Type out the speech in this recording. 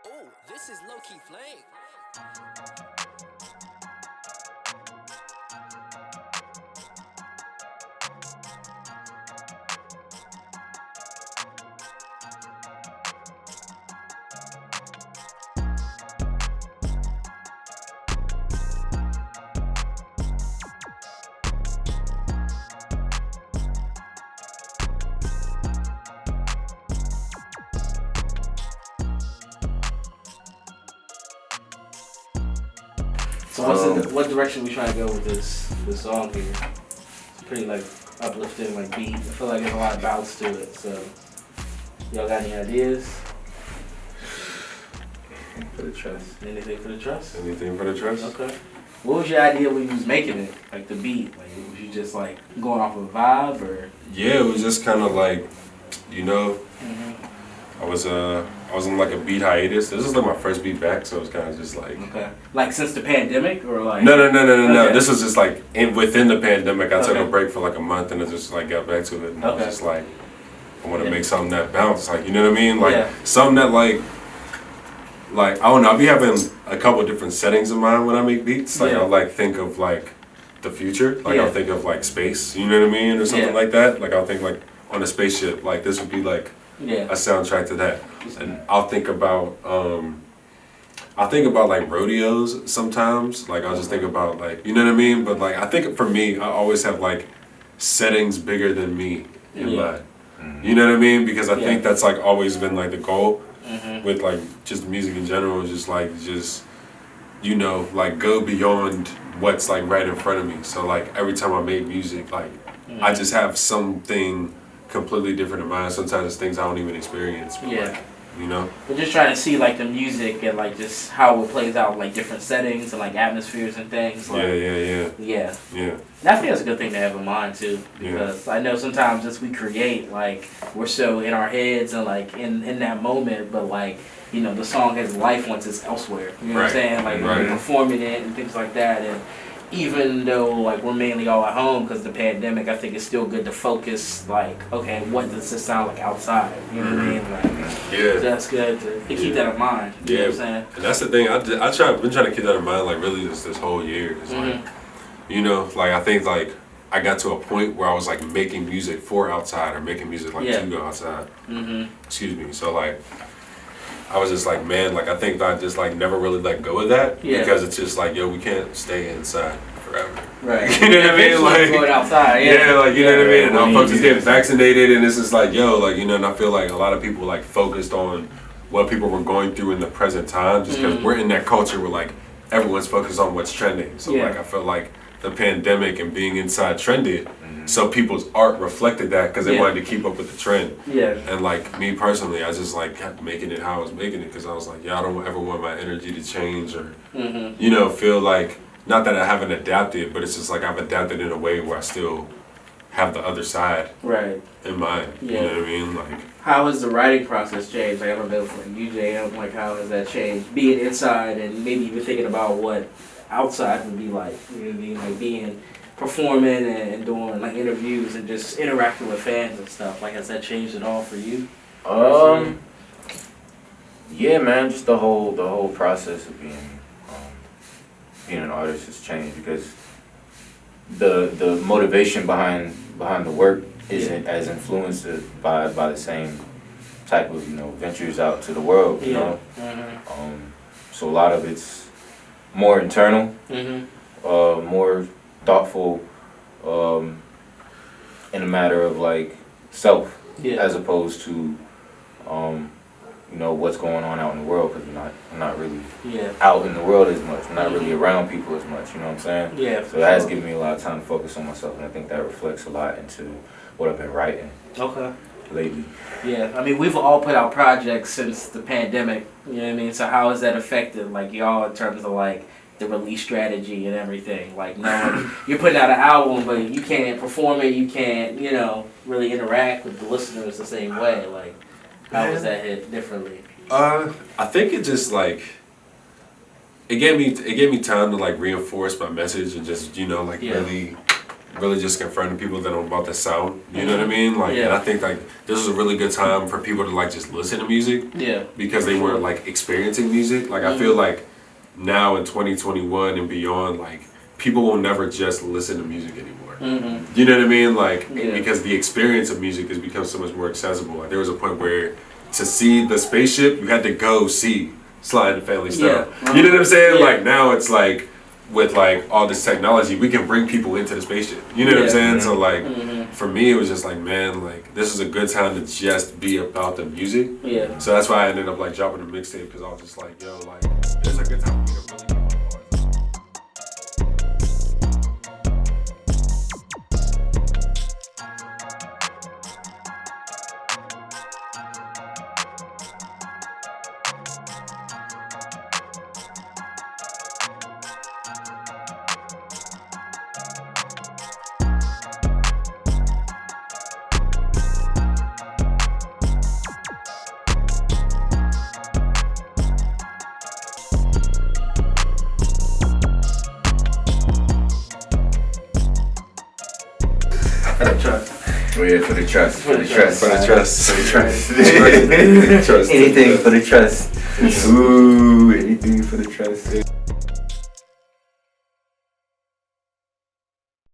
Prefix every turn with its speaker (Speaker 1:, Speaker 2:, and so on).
Speaker 1: Oh, this is low-key flame.
Speaker 2: So what direction we trying to go with this song here? It's pretty like uplifting, like beat. I feel like there's a lot of bounce to it. So y'all got any ideas?
Speaker 3: For the trust.
Speaker 2: Anything for the trust?
Speaker 3: Anything for the trust?
Speaker 2: Okay. What was your idea when you was making it? Like the beat? Like was you just like going off of a vibe or?
Speaker 3: Yeah, it was just kind of like, I was on like a beat hiatus. This is like my first beat back, so it was kind of just like.
Speaker 2: Okay. Like since the pandemic or like?
Speaker 3: No.
Speaker 2: Okay.
Speaker 3: This was just like within the pandemic. I took
Speaker 2: Okay.
Speaker 3: a break for like a month and I just like got back to it. And I was
Speaker 2: Okay.
Speaker 3: just like, I want to make something that bounce. Like, you know what I mean? Like
Speaker 2: Yeah.
Speaker 3: something that like I don't know. I'll be having a couple different settings in mind when I make beats. Like
Speaker 2: Yeah.
Speaker 3: I'll like think of like the future. Like
Speaker 2: Yeah.
Speaker 3: I'll think of like space. You know what I mean, or something
Speaker 2: Yeah.
Speaker 3: like that. Like I'll think like on a spaceship. Like this would be like
Speaker 2: Yeah.
Speaker 3: a soundtrack to that. And I'll think about like rodeos sometimes. Like I'll just think about like, you know what I mean? But like I think for me, I always have like settings bigger than me in
Speaker 2: Yeah.
Speaker 3: mind. You know what I mean? Because I
Speaker 2: Yeah.
Speaker 3: think that's like always been like the goal
Speaker 2: Mm-hmm.
Speaker 3: with like just music in general, just like like go beyond what's like right in front of me. So like every time I make music, like I just have something completely different in mind. Sometimes it's things I don't even experience. But
Speaker 2: Yeah.
Speaker 3: like, you know?
Speaker 2: We're just trying to see like the music and like just how it plays out in like different settings and like atmospheres and things. Like,
Speaker 3: Yeah.
Speaker 2: And I think that's a good thing to have in mind too, because I know sometimes as we create, like we're so in our heads and like in that moment, but like the song has life once it's elsewhere. You know what I'm saying? Like when we're performing it and things like that. And even though like we're mainly all at home because of the pandemic, I think it's still good to focus like, okay, what does this sound like outside? You know what I mean? Like, so that's good to keep that in mind. You know what I'm saying?
Speaker 3: And that's the thing. I've been trying to keep that in mind like really this whole year. Cause like I think like I got to a point where I was like making music for outside or making music like to go outside. Excuse me. So like I was just like, man, like I think that I just like never really let go of that because it's just like, yo, we can't stay inside forever.
Speaker 2: Right.
Speaker 3: You know what I mean? Like
Speaker 2: going outside.
Speaker 3: like you know what I mean. And all folks just getting vaccinated, and it's just like, yo, like and I feel like a lot of people like focused on what people were going through in the present time, just because we're in that culture where like everyone's focused on what's trending. So like I feel like the pandemic and being inside trended. So people's art reflected that because they wanted to keep up with the trend.
Speaker 2: Yeah.
Speaker 3: And like me personally, I just like kept making it how I was making it because I was like, I don't ever want my energy to change or, feel like, not that I haven't adapted, but it's just like I've adapted in a way where I still have the other side in mind. You know what I mean? Like,
Speaker 2: how has the writing process changed? Like I don't know for you, JM, like how has that changed? Being inside and maybe even thinking about what outside would be like. You know what I mean? Like being performing and doing like interviews and just interacting with fans and stuff. Like has that changed at all for you?
Speaker 4: Yeah, man. Just the whole process of being an artist has changed because the motivation behind the work isn't as influenced by the same type of ventures out to the world. You know, so a lot of it's more internal, more thoughtful, in a matter of like self, as opposed to what's going on out in the world, because I'm not really out in the world as much. I'm not really around people as much. You know what I'm saying?
Speaker 2: Yeah.
Speaker 4: So it has given me a lot of time to focus on myself, and I think that reflects a lot into what I've been writing. Lately.
Speaker 2: Yeah, I mean, we've all put out projects since the pandemic. You know what I mean? So how has that affected like y'all in terms of like the release strategy and everything? Like knowing you're putting out an album, but you can't perform it, you can't really interact with the listeners the same way. Like how was that hit differently?
Speaker 3: I think it just like it gave me time to like reinforce my message and just really really just confronting people that are about the sound. You know what I mean? Like,
Speaker 2: Yeah.
Speaker 3: and I think like this is a really good time for people to like just listen to music.
Speaker 2: Yeah.
Speaker 3: Because they weren't like experiencing music. Like I feel like now in 2021 and beyond, like people will never just listen to music anymore. You know what I mean? Like because the experience of music has become so much more accessible. Like there was a point where to see the spaceship, you had to go see Sly and the Family Stone. You know what I'm saying? Like now it's like with like all this technology, we can bring people into the spaceship. You know what I'm saying? So like for me, it was just like, man, like this is a good time to just be about the music.
Speaker 2: Yeah.
Speaker 3: So that's why I ended up like dropping the mixtape because I was just like, yo, like it's a good time for me to really get my bars.
Speaker 4: Oh yeah, for the trust. For the trust.
Speaker 3: For the trust.
Speaker 4: For the trust.
Speaker 3: Trust.
Speaker 4: Anything for the trust. Ooh, anything for the trust.